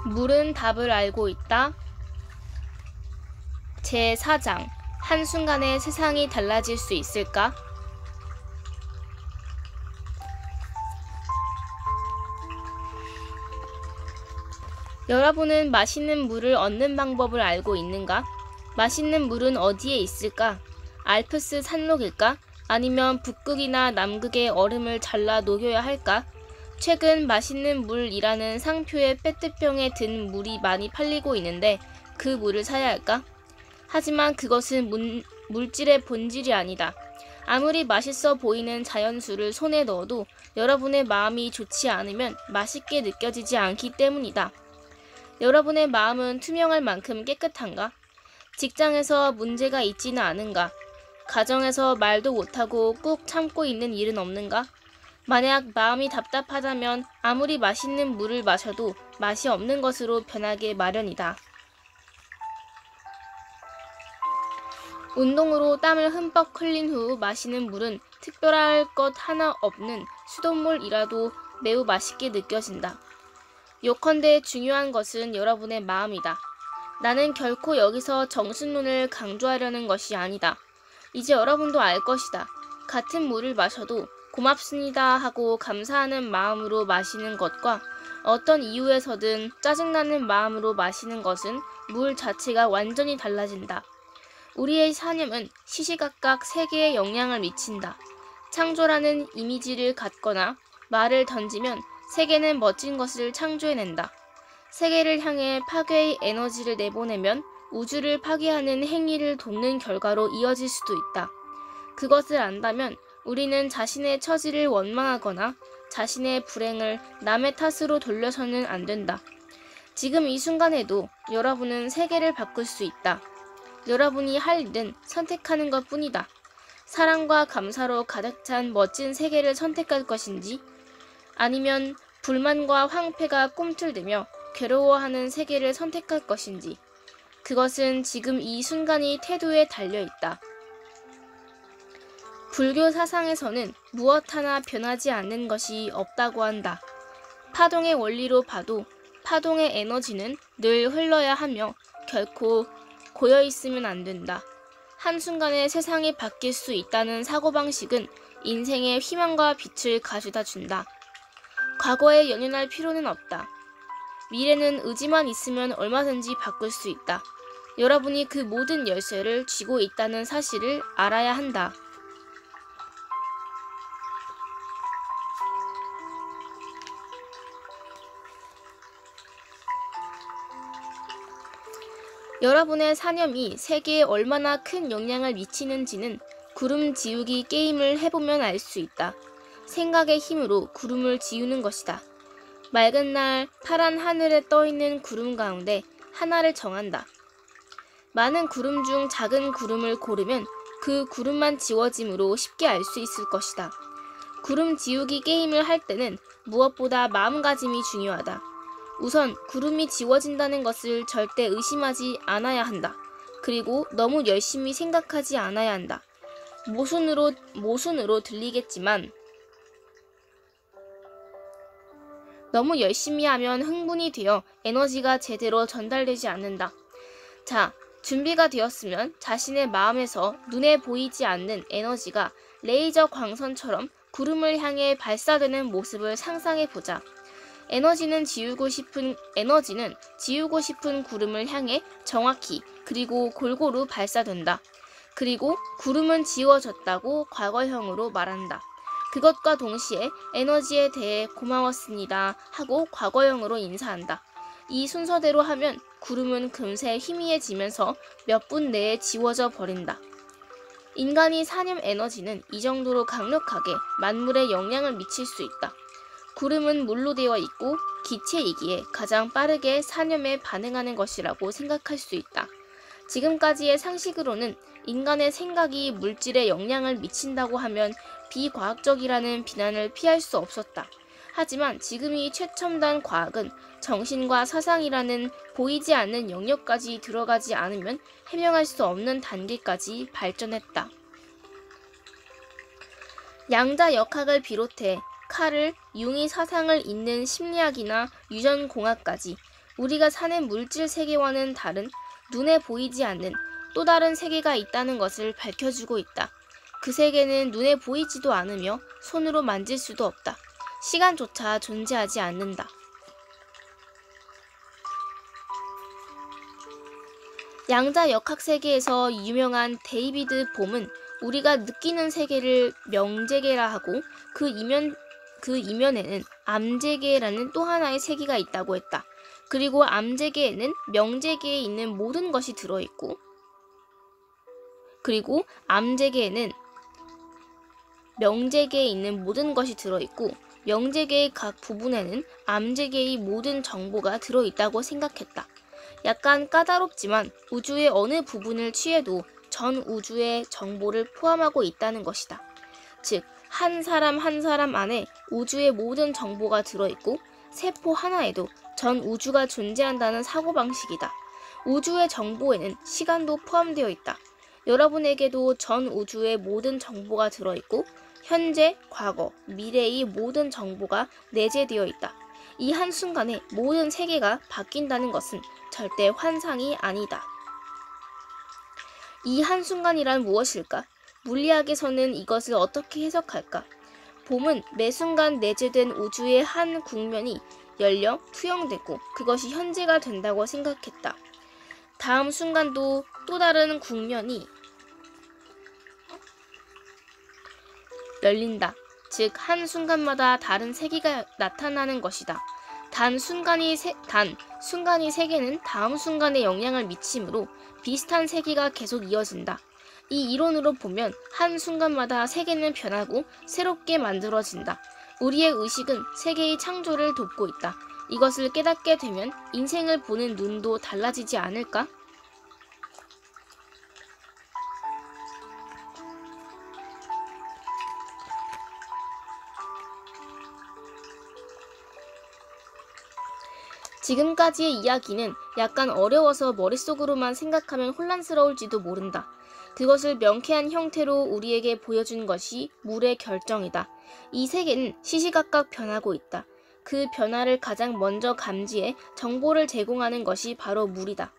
물은 답을 알고 있다. 제4장 한순간에 세상이 달라질 수 있을까? 여러분은 맛있는 물을 얻는 방법을 알고 있는가? 맛있는 물은 어디에 있을까? 알프스 산록일까? 아니면 북극이나 남극의 얼음을 잘라 녹여야 할까? 최근 맛있는 물이라는 상표의 페트병에 든 물이 많이 팔리고 있는데 그 물을 사야 할까? 하지만 그것은 물질의 본질이 아니다. 아무리 맛있어 보이는 자연수를 손에 넣어도 여러분의 마음이 좋지 않으면 맛있게 느껴지지 않기 때문이다. 여러분의 마음은 투명할 만큼 깨끗한가? 직장에서 문제가 있지는 않은가? 가정에서 말도 못하고 꾹 참고 있는 일은 없는가? 만약 마음이 답답하다면 아무리 맛있는 물을 마셔도 맛이 없는 것으로 변하게 마련이다. 운동으로 땀을 흠뻑 흘린 후 마시는 물은 특별할 것 하나 없는 수돗물이라도 매우 맛있게 느껴진다. 요컨대 중요한 것은 여러분의 마음이다. 나는 결코 여기서 정신론을 강조하려는 것이 아니다. 이제 여러분도 알 것이다. 같은 물을 마셔도 고맙습니다 하고 감사하는 마음으로 마시는 것과 어떤 이유에서든 짜증나는 마음으로 마시는 것은 물 자체가 완전히 달라진다. 우리의 사념은 시시각각 세계에 영향을 미친다. 창조라는 이미지를 갖거나 말을 던지면 세계는 멋진 것을 창조해낸다. 세계를 향해 파괴의 에너지를 내보내면 우주를 파괴하는 행위를 돕는 결과로 이어질 수도 있다. 그것을 안다면 우리는 자신의 처지를 원망하거나 자신의 불행을 남의 탓으로 돌려서는 안 된다. 지금 이 순간에도 여러분은 세계를 바꿀 수 있다. 여러분이 할 일은 선택하는 것뿐이다. 사랑과 감사로 가득 찬 멋진 세계를 선택할 것인지 아니면 불만과 황폐가 꿈틀대며 괴로워하는 세계를 선택할 것인지 그것은 지금 이 순간이 태도에 달려있다. 불교 사상에서는 무엇 하나 변하지 않는 것이 없다고 한다. 파동의 원리로 봐도 파동의 에너지는 늘 흘러야 하며 결코 고여있으면 안 된다. 한순간에 세상이 바뀔 수 있다는 사고방식은 인생의 희망과 빛을 가져다 준다. 과거에 연연할 필요는 없다. 미래는 의지만 있으면 얼마든지 바꿀 수 있다. 여러분이 그 모든 열쇠를 쥐고 있다는 사실을 알아야 한다. 여러분의 사념이 세계에 얼마나 큰 영향을 미치는지는 구름 지우기 게임을 해보면 알 수 있다. 생각의 힘으로 구름을 지우는 것이다. 맑은 날 파란 하늘에 떠있는 구름 가운데 하나를 정한다. 많은 구름 중 작은 구름을 고르면 그 구름만 지워짐으로 쉽게 알 수 있을 것이다. 구름 지우기 게임을 할 때는 무엇보다 마음가짐이 중요하다. 우선 구름이 지워진다는 것을 절대 의심하지 않아야 한다. 그리고 너무 열심히 생각하지 않아야 한다. 모순으로 들리겠지만 너무 열심히 하면 흥분이 되어 에너지가 제대로 전달되지 않는다. 자, 준비가 되었으면 자신의 마음에서 눈에 보이지 않는 에너지가 레이저 광선처럼 구름을 향해 발사되는 모습을 상상해보자. 에너지는 지우고 싶은 구름을 향해 정확히 그리고 골고루 발사된다. 그리고 구름은 지워졌다고 과거형으로 말한다. 그것과 동시에 에너지에 대해 고마웠습니다 하고 과거형으로 인사한다. 이 순서대로 하면 구름은 금세 희미해지면서 몇 분 내에 지워져 버린다. 인간이 사념 에너지는 이 정도로 강력하게 만물에 영향을 미칠 수 있다. 구름은 물로 되어 있고 기체이기에 가장 빠르게 사념에 반응하는 것이라고 생각할 수 있다. 지금까지의 상식으로는 인간의 생각이 물질에 영향을 미친다고 하면 비과학적이라는 비난을 피할 수 없었다. 하지만 지금 이 최첨단 과학은 정신과 사상이라는 보이지 않는 영역까지 들어가지 않으면 해명할 수 없는 단계까지 발전했다. 양자 역학을 비롯해 칼을 융의 사상을 잇는 심리학이나 유전공학까지 우리가 사는 물질 세계와는 다른 눈에 보이지 않는 또 다른 세계가 있다는 것을 밝혀주고 있다. 그 세계는 눈에 보이지도 않으며 손으로 만질 수도 없다. 시간조차 존재하지 않는다. 양자 역학 세계에서 유명한 데이비드 봄은 우리가 느끼는 세계를 명제계라 하고 그 이면에는 암제계라는 또 하나의 세계가 있다고 했다. 그리고 암제계에는 명제계에 있는 모든 것이 들어있고 명제계의 각 부분에는 암제계의 모든 정보가 들어있다고 생각했다. 약간 까다롭지만 우주의 어느 부분을 취해도 전 우주의 정보를 포함하고 있다는 것이다. 즉, 한 사람 한 사람 안에 우주의 모든 정보가 들어있고 세포 하나에도 전 우주가 존재한다는 사고방식이다. 우주의 정보에는 시간도 포함되어 있다. 여러분에게도 전 우주의 모든 정보가 들어있고 현재, 과거, 미래의 모든 정보가 내재되어 있다. 이 한순간에 모든 세계가 바뀐다는 것은 절대 환상이 아니다. 이 한순간이란 무엇일까? 물리학에서는 이것을 어떻게 해석할까? 봄은 매 순간 내재된 우주의 한 국면이 열려 투영되고 그것이 현재가 된다고 생각했다. 다음 순간도 또 다른 국면이 열린다. 즉, 한 순간마다 다른 세계가 나타나는 것이다. 단 순간이 세계는 다음 순간에 영향을 미치므로 비슷한 세계가 계속 이어진다. 이 이론으로 보면 한 순간마다 세계는 변하고 새롭게 만들어진다. 우리의 의식은 세계의 창조를 돕고 있다. 이것을 깨닫게 되면 인생을 보는 눈도 달라지지 않을까? 지금까지의 이야기는 약간 어려워서 머릿속으로만 생각하면 혼란스러울지도 모른다. 그것을 명쾌한 형태로 우리에게 보여준 것이 물의 결정이다. 이 세계는 시시각각 변하고 있다. 그 변화를 가장 먼저 감지해 정보를 제공하는 것이 바로 물이다.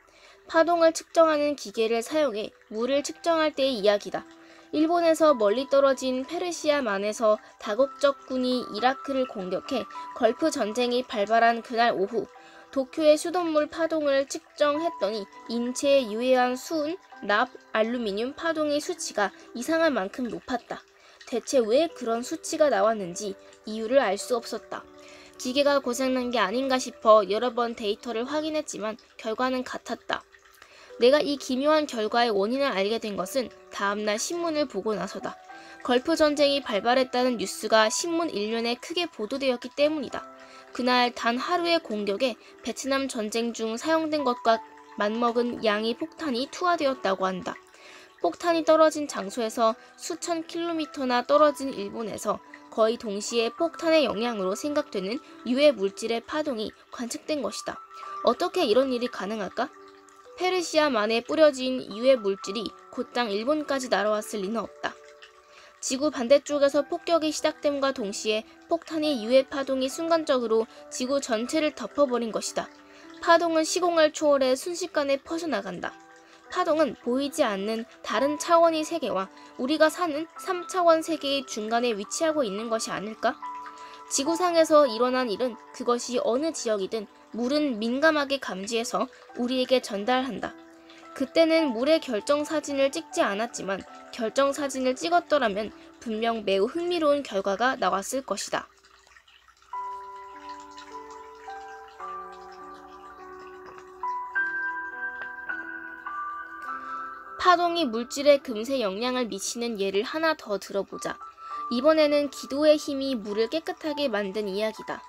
파동을 측정하는 기계를 사용해 물을 측정할 때의 이야기다. 일본에서 멀리 떨어진 페르시아만에서 다국적군이 이라크를 공격해 걸프 전쟁이 발발한 그날 오후, 도쿄의 수돗물 파동을 측정했더니 인체에 유해한 수은, 납, 알루미늄 파동의 수치가 이상할 만큼 높았다. 대체 왜 그런 수치가 나왔는지 이유를 알 수 없었다. 기계가 고장난 게 아닌가 싶어 여러 번 데이터를 확인했지만 결과는 같았다. 내가 이 기묘한 결과의 원인을 알게 된 것은 다음날 신문을 보고 나서다. 걸프 전쟁이 발발했다는 뉴스가 신문 일면에 크게 보도되었기 때문이다. 그날 단 하루의 공격에 베트남 전쟁 중 사용된 것과 맞먹은 양의 폭탄이 투하되었다고 한다. 폭탄이 떨어진 장소에서 수천 킬로미터나 떨어진 일본에서 거의 동시에 폭탄의 영향으로 생각되는 유해 물질의 파동이 관측된 것이다. 어떻게 이런 일이 가능할까? 페르시아만에 뿌려진 유해 물질이 곧장 일본까지 날아왔을 리는 없다. 지구 반대쪽에서 폭격이 시작됨과 동시에 폭탄의 유해 파동이 순간적으로 지구 전체를 덮어버린 것이다. 파동은 시공을 초월해 순식간에 퍼져나간다. 파동은 보이지 않는 다른 차원의 세계와 우리가 사는 3차원 세계의 중간에 위치하고 있는 것이 아닐까? 지구상에서 일어난 일은 그것이 어느 지역이든 물은 민감하게 감지해서 우리에게 전달한다. 그때는 물의 결정 사진을 찍지 않았지만 결정 사진을 찍었더라면 분명 매우 흥미로운 결과가 나왔을 것이다. 파동이 물질에 금세 영향을 미치는 예를 하나 더 들어보자. 이번에는 기도의 힘이 물을 깨끗하게 만든 이야기다.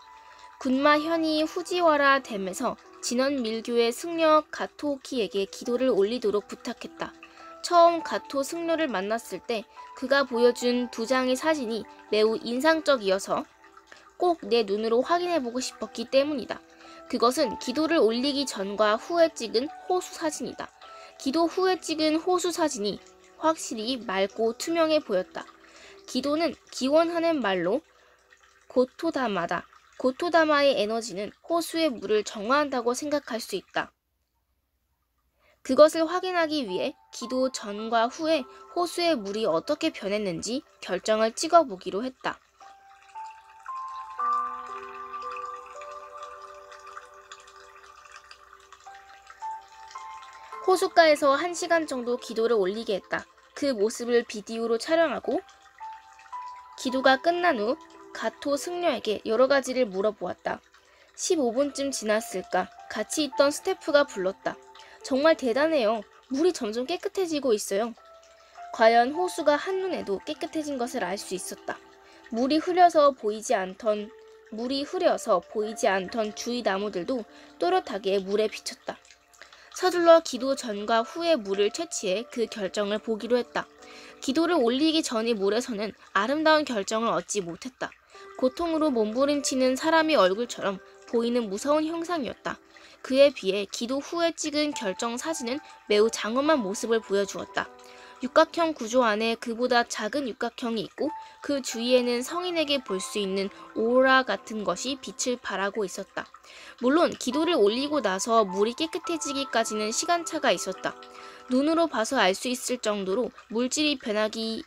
군마 현이 후지와라 댐에서 진원 밀교의 승려 가토키에게 기도를 올리도록 부탁했다. 처음 가토 승려를 만났을 때 그가 보여준 2장의 사진이 매우 인상적이어서 꼭 내 눈으로 확인해보고 싶었기 때문이다. 그것은 기도를 올리기 전과 후에 찍은 호수 사진이다. 기도 후에 찍은 호수 사진이 확실히 맑고 투명해 보였다. 기도는 기원하는 말로 고토다마다 고토다마의 에너지는 호수의 물을 정화한다고 생각할 수 있다. 그것을 확인하기 위해 기도 전과 후에 호수의 물이 어떻게 변했는지 결정을 찍어보기로 했다. 호숫가에서 1시간 정도 기도를 올리게 했다. 그 모습을 비디오로 촬영하고 기도가 끝난 후 가토 승려에게 여러 가지를 물어보았다. 15분쯤 지났을까 같이 있던 스태프가 불렀다. 정말 대단해요. 물이 점점 깨끗해지고 있어요. 과연 호수가 한눈에도 깨끗해진 것을 알 수 있었다. 물이 흐려서 보이지 않던 주위 나무들도 또렷하게 물에 비쳤다. 서둘러 기도 전과 후의 물을 채취해 그 결정을 보기로 했다. 기도를 올리기 전의 물에서는 아름다운 결정을 얻지 못했다. 고통으로 몸부림치는 사람의 얼굴처럼 보이는 무서운 형상이었다. 그에 비해 기도 후에 찍은 결정 사진은 매우 장엄한 모습을 보여주었다. 육각형 구조 안에 그보다 작은 육각형이 있고 그 주위에는 성인에게 볼 수 있는 오라 같은 것이 빛을 발하고 있었다. 물론 기도를 올리고 나서 물이 깨끗해지기까지는 시간차가 있었다. 눈으로 봐서 알 수 있을 정도로 물질이 변하기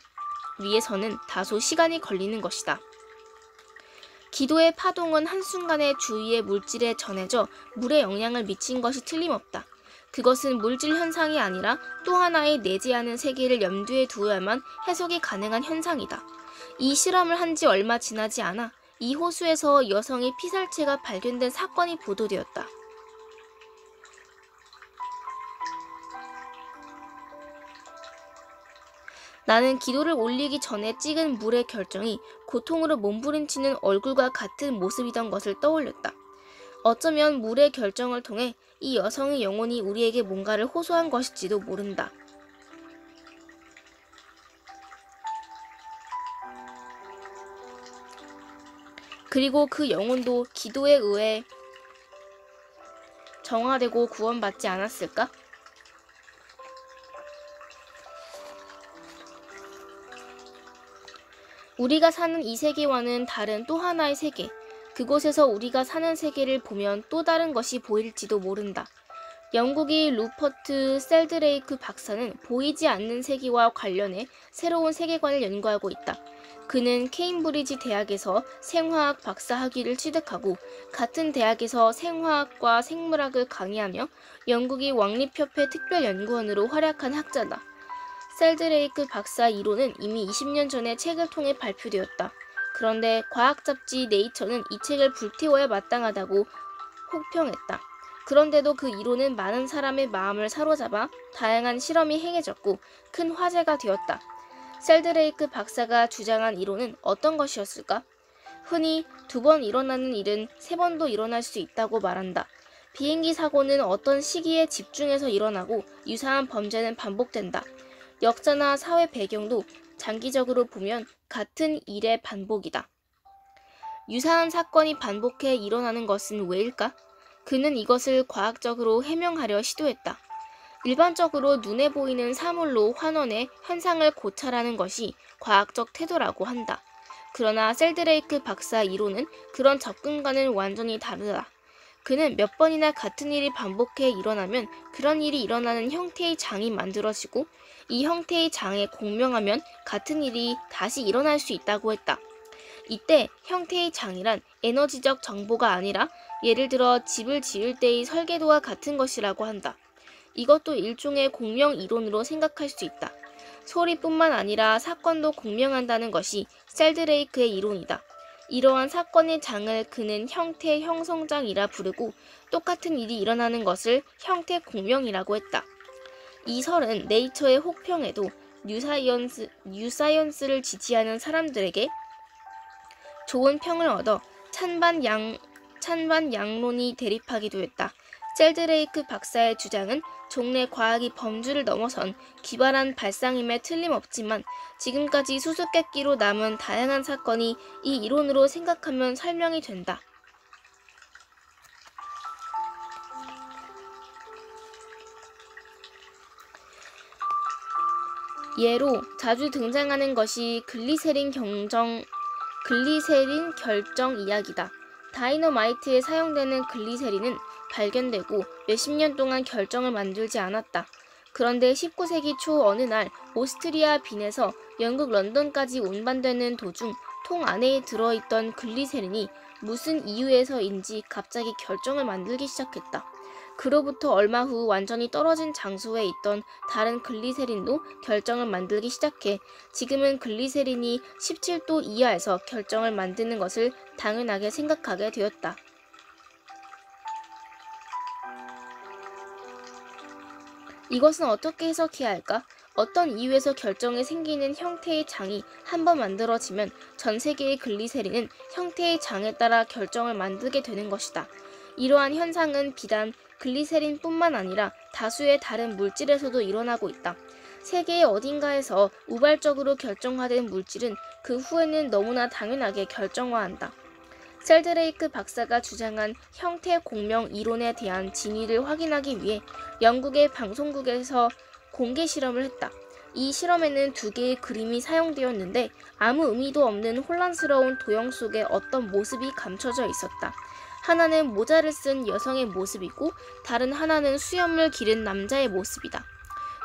위해서는 다소 시간이 걸리는 것이다. 기도의 파동은 한순간에 주위의 물질에 전해져 물에 영향을 미친 것이 틀림없다. 그것은 물질 현상이 아니라 또 하나의 내재하는 세계를 염두에 두어야만 해석이 가능한 현상이다. 이 실험을 한 지 얼마 지나지 않아 이 호수에서 여성의 피살체가 발견된 사건이 보도되었다. 나는 기도를 올리기 전에 찍은 물의 결정이 고통으로 몸부림치는 얼굴과 같은 모습이던 것을 떠올렸다. 어쩌면 물의 결정을 통해 이 여성의 영혼이 우리에게 뭔가를 호소한 것일지도 모른다. 그리고 그 영혼도 기도에 의해 정화되고 구원받지 않았을까? 우리가 사는 이 세계와는 다른 또 하나의 세계, 그곳에서 우리가 사는 세계를 보면 또 다른 것이 보일지도 모른다. 영국의 루퍼트 셀드레이크 박사는 보이지 않는 세계와 관련해 새로운 세계관을 연구하고 있다. 그는 케임브리지 대학에서 생화학 박사 학위를 취득하고 같은 대학에서 생화학과 생물학을 강의하며 영국의 왕립협회 특별연구원으로 활약한 학자다. 셀드레이크 박사 이론은 이미 20년 전에 책을 통해 발표되었다. 그런데 과학 잡지 네이처는 이 책을 불태워야 마땅하다고 혹평했다. 그런데도 그 이론은 많은 사람의 마음을 사로잡아 다양한 실험이 행해졌고 큰 화제가 되었다. 셀드레이크 박사가 주장한 이론은 어떤 것이었을까? 흔히 2번 일어나는 일은 3번도 일어날 수 있다고 말한다. 비행기 사고는 어떤 시기에 집중해서 일어나고 유사한 범죄는 반복된다. 역사나 사회 배경도 장기적으로 보면 같은 일의 반복이다. 유사한 사건이 반복해 일어나는 것은 왜일까? 그는 이것을 과학적으로 해명하려 시도했다. 일반적으로 눈에 보이는 사물로 환원해 현상을 고찰하는 것이 과학적 태도라고 한다. 그러나 셀드레이크 박사 이론은 그런 접근과는 완전히 다르다. 그는 몇 번이나 같은 일이 반복해 일어나면 그런 일이 일어나는 형태의 장이 만들어지고 이 형태의 장에 공명하면 같은 일이 다시 일어날 수 있다고 했다. 이때 형태의 장이란 에너지적 정보가 아니라 예를 들어 집을 지을 때의 설계도와 같은 것이라고 한다. 이것도 일종의 공명 이론으로 생각할 수 있다. 소리뿐만 아니라 사건도 공명한다는 것이 셀드레이크의 이론이다. 이러한 사건의 장을 그는 형태 형성장이라 부르고 똑같은 일이 일어나는 것을 형태 공명이라고 했다. 이 설은 네이처의 혹평에도 뉴사이언스를 지지하는 사람들에게 좋은 평을 얻어 찬반양론이 대립하기도 했다. 셀드레이크 박사의 주장은 종래 과학이 범주를 넘어선 기발한 발상임에 틀림없지만 지금까지 수수께끼로 남은 다양한 사건이 이 이론으로 생각하면 설명이 된다. 예로 자주 등장하는 것이 글리세린 결정 이야기다. 다이너마이트에 사용되는 글리세린은 발견되고 몇십 년 동안 결정을 만들지 않았다. 그런데 19세기 초 어느 날 오스트리아 빈에서 영국 런던까지 운반되는 도중 통 안에 들어있던 글리세린이 무슨 이유에서인지 갑자기 결정을 만들기 시작했다. 그로부터 얼마 후 완전히 떨어진 장소에 있던 다른 글리세린도 결정을 만들기 시작해 지금은 글리세린이 17도 이하에서 결정을 만드는 것을 당연하게 생각하게 되었다. 이것은 어떻게 해석해야 할까? 어떤 이유에서 결정이 생기는 형태의 장이 한번 만들어지면 전 세계의 글리세린은 형태의 장에 따라 결정을 만들게 되는 것이다. 이러한 현상은 비단 글리세린뿐만 아니라 다수의 다른 물질에서도 일어나고 있다. 세계의 어딘가에서 우발적으로 결정화된 물질은 그 후에는 너무나 당연하게 결정화한다. 셀드레이크 박사가 주장한 형태 공명 이론에 대한 진위를 확인하기 위해 영국의 방송국에서 공개 실험을 했다. 이 실험에는 두 개의 그림이 사용되었는데 아무 의미도 없는 혼란스러운 도형 속에 어떤 모습이 감춰져 있었다. 하나는 모자를 쓴 여성의 모습이고 다른 하나는 수염을 기른 남자의 모습이다.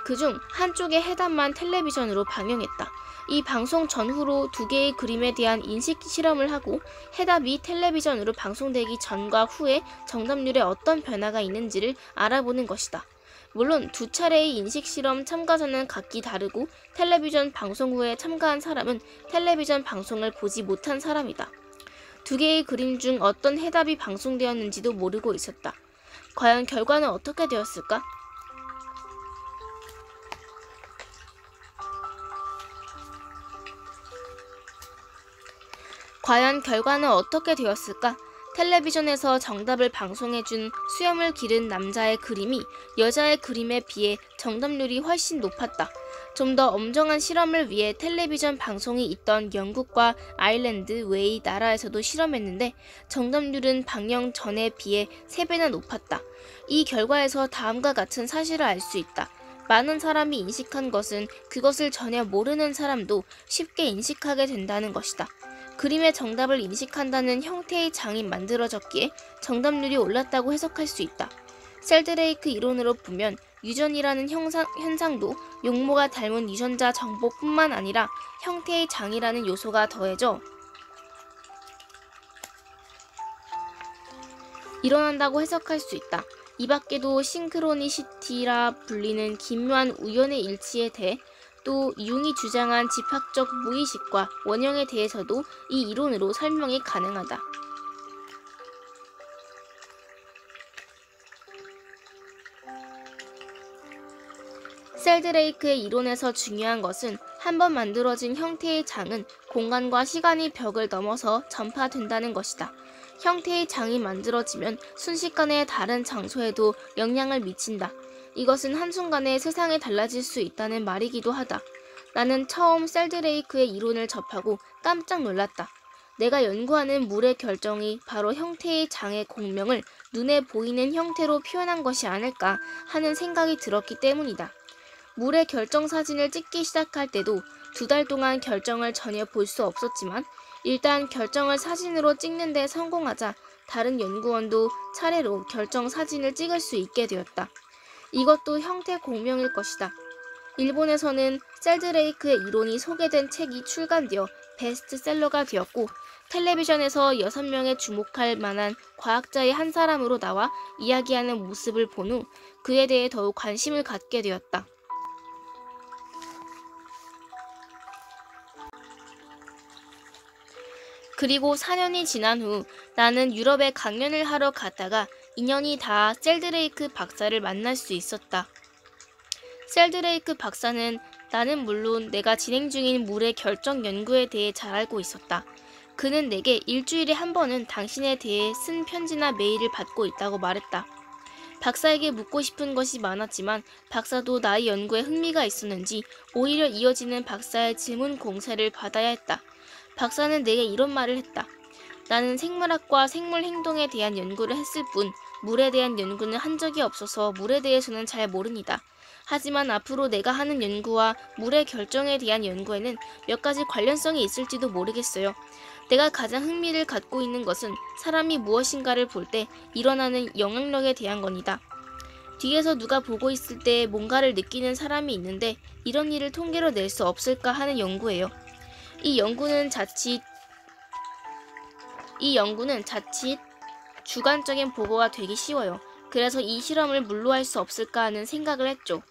그중 한쪽의 해답만 텔레비전으로 방영했다. 이 방송 전후로 두 개의 그림에 대한 인식 실험을 하고 해답이 텔레비전으로 방송되기 전과 후에 정답률에 어떤 변화가 있는지를 알아보는 것이다. 물론 두 차례의 인식 실험 참가자는 각기 다르고 텔레비전 방송 후에 참가한 사람은 텔레비전 방송을 보지 못한 사람이다. 두 개의 그림 중 어떤 해답이 방송되었는지도 모르고 있었다. 과연 결과는 어떻게 되었을까? 텔레비전에서 정답을 방송해준 수염을 기른 남자의 그림이 여자의 그림에 비해 정답률이 훨씬 높았다. 좀 더 엄정한 실험을 위해 텔레비전 방송이 있던 영국과 아일랜드 외의 나라에서도 실험했는데 정답률은 방영 전에 비해 3배나 높았다. 이 결과에서 다음과 같은 사실을 알 수 있다. 많은 사람이 인식한 것은 그것을 전혀 모르는 사람도 쉽게 인식하게 된다는 것이다. 그림의 정답을 인식한다는 형태의 장이 만들어졌기에 정답률이 올랐다고 해석할 수 있다. 셀드레이크 이론으로 보면 유전이라는 현상도 용모가 닮은 유전자 정보뿐만 아니라 형태의 장이라는 요소가 더해져 일어난다고 해석할 수 있다. 이 밖에도 싱크로니시티라 불리는 기묘한 우연의 일치에 대해 또 융이 주장한 집합적 무의식과 원형에 대해서도 이 이론으로 설명이 가능하다. 셀드레이크의 이론에서 중요한 것은 한번 만들어진 형태의 장은 공간과 시간의 벽을 넘어서 전파된다는 것이다. 형태의 장이 만들어지면 순식간에 다른 장소에도 영향을 미친다. 이것은 한순간에 세상이 달라질 수 있다는 말이기도 하다. 나는 처음 셀드레이크의 이론을 접하고 깜짝 놀랐다. 내가 연구하는 물의 결정이 바로 형태의 장의 공명을 눈에 보이는 형태로 표현한 것이 아닐까 하는 생각이 들었기 때문이다. 물의 결정 사진을 찍기 시작할 때도 2달 동안 결정을 전혀 볼 수 없었지만 일단 결정을 사진으로 찍는 데 성공하자 다른 연구원도 차례로 결정 사진을 찍을 수 있게 되었다. 이것도 형태 공명일 것이다. 일본에서는 셀드레이크의 이론이 소개된 책이 출간되어 베스트셀러가 되었고 텔레비전에서 6명의 주목할 만한 과학자의 한 사람으로 나와 이야기하는 모습을 본 후 그에 대해 더욱 관심을 갖게 되었다. 그리고 4년이 지난 후 나는 유럽에 강연을 하러 갔다가 인연이 닿아 셀드레이크 박사를 만날 수 있었다. 셀드레이크 박사는 나는 물론 내가 진행 중인 물의 결정 연구에 대해 잘 알고 있었다. 그는 내게 일주일에 한 번은 당신에 대해 쓴 편지나 메일을 받고 있다고 말했다. 박사에게 묻고 싶은 것이 많았지만 박사도 나의 연구에 흥미가 있었는지 오히려 이어지는 박사의 질문 공세를 받아야 했다. 박사는 내게 이런 말을 했다. 나는 생물학과 생물 행동에 대한 연구를 했을 뿐 물에 대한 연구는 한 적이 없어서 물에 대해서는 잘 모릅니다. 하지만 앞으로 내가 하는 연구와 물의 결정에 대한 연구에는 몇 가지 관련성이 있을지도 모르겠어요. 내가 가장 흥미를 갖고 있는 것은 사람이 무엇인가를 볼 때 일어나는 영향력에 대한 겁니다. 뒤에서 누가 보고 있을 때 뭔가를 느끼는 사람이 있는데 이런 일을 통계로 낼 수 없을까 하는 연구예요. 이 연구는 자칫 주관적인 보고가 되기 쉬워요. 그래서 이 실험을 물로 할 수 없을까 하는 생각을 했죠.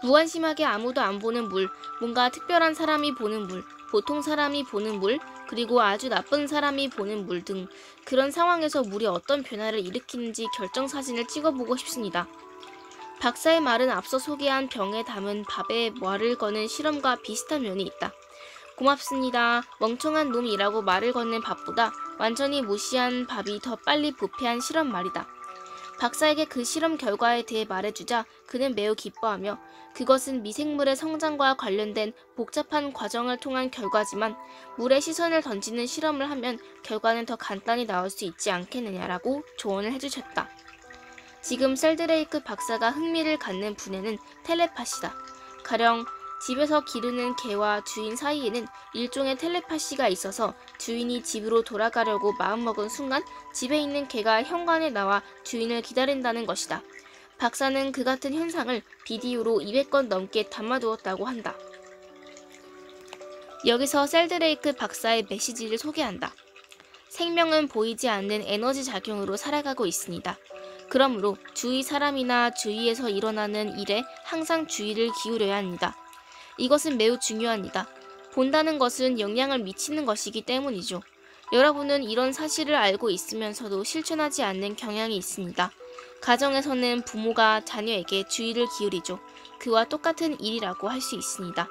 무관심하게 아무도 안 보는 물, 뭔가 특별한 사람이 보는 물, 보통 사람이 보는 물, 그리고 아주 나쁜 사람이 보는 물 등 그런 상황에서 물이 어떤 변화를 일으키는지 결정사진을 찍어보고 싶습니다. 박사의 말은 앞서 소개한 병에 담은 밥에 말을 거는 실험과 비슷한 면이 있다. 고맙습니다. 멍청한 놈이라고 말을 건넨 밥보다 완전히 무시한 밥이 더 빨리 부패한 실험 말이다. 박사에게 그 실험 결과에 대해 말해주자 그는 매우 기뻐하며 그것은 미생물의 성장과 관련된 복잡한 과정을 통한 결과지만 물에 시선을 던지는 실험을 하면 결과는 더 간단히 나올 수 있지 않겠느냐라고 조언을 해주셨다. 지금 셀드레이크 박사가 흥미를 갖는 분야는 텔레파시다. 가령 집에서 기르는 개와 주인 사이에는 일종의 텔레파시가 있어서 주인이 집으로 돌아가려고 마음먹은 순간 집에 있는 개가 현관에 나와 주인을 기다린다는 것이다. 박사는 그 같은 현상을 비디오로 200건 넘게 담아두었다고 한다. 여기서 셀드레이크 박사의 메시지를 소개한다. 생명은 보이지 않는 에너지 작용으로 살아가고 있습니다. 그러므로 주위 사람이나 주위에서 일어나는 일에 항상 주의를 기울여야 합니다. 이것은 매우 중요합니다. 본다는 것은 영향을 미치는 것이기 때문이죠. 여러분은 이런 사실을 알고 있으면서도 실천하지 않는 경향이 있습니다. 가정에서는 부모가 자녀에게 주의를 기울이죠. 그와 똑같은 일이라고 할 수 있습니다.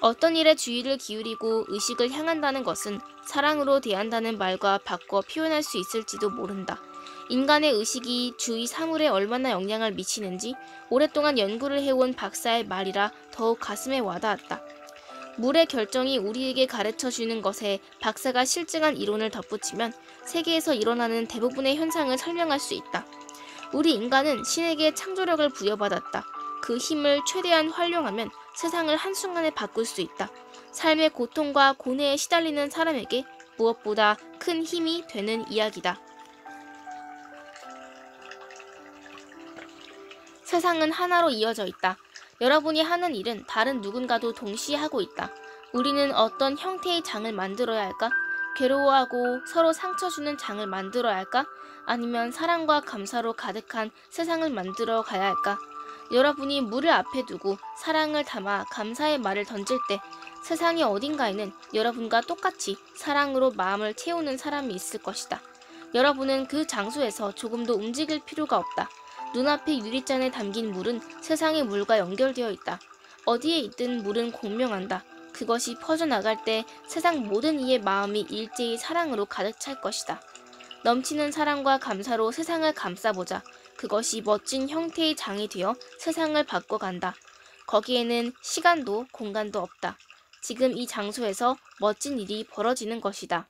어떤 일에 주의를 기울이고 의식을 향한다는 것은 사랑으로 대한다는 말과 바꿔 표현할 수 있을지도 모른다. 인간의 의식이 주위 사물에 얼마나 영향을 미치는지 오랫동안 연구를 해온 박사의 말이라 더욱 가슴에 와닿았다. 물의 결정이 우리에게 가르쳐주는 것에 박사가 실증한 이론을 덧붙이면 세계에서 일어나는 대부분의 현상을 설명할 수 있다. 우리 인간은 신에게 창조력을 부여받았다. 그 힘을 최대한 활용하면 세상을 한순간에 바꿀 수 있다. 삶의 고통과 고뇌에 시달리는 사람에게 무엇보다 큰 힘이 되는 이야기다. 세상은 하나로 이어져 있다. 여러분이 하는 일은 다른 누군가도 동시에 하고 있다. 우리는 어떤 형태의 장을 만들어야 할까? 괴로워하고 서로 상처 주는 장을 만들어야 할까? 아니면 사랑과 감사로 가득한 세상을 만들어 가야 할까? 여러분이 물을 앞에 두고 사랑을 담아 감사의 말을 던질 때 세상의 어딘가에는 여러분과 똑같이 사랑으로 마음을 채우는 사람이 있을 것이다. 여러분은 그 장소에서 조금도 움직일 필요가 없다. 눈앞의 유리잔에 담긴 물은 세상의 물과 연결되어 있다. 어디에 있든 물은 공명한다. 그것이 퍼져나갈 때 세상 모든 이의 마음이 일제히 사랑으로 가득 찰 것이다. 넘치는 사랑과 감사로 세상을 감싸보자. 그것이 멋진 형태의 장이 되어 세상을 바꿔간다. 거기에는 시간도 공간도 없다. 지금 이 장소에서 멋진 일이 벌어지는 것이다.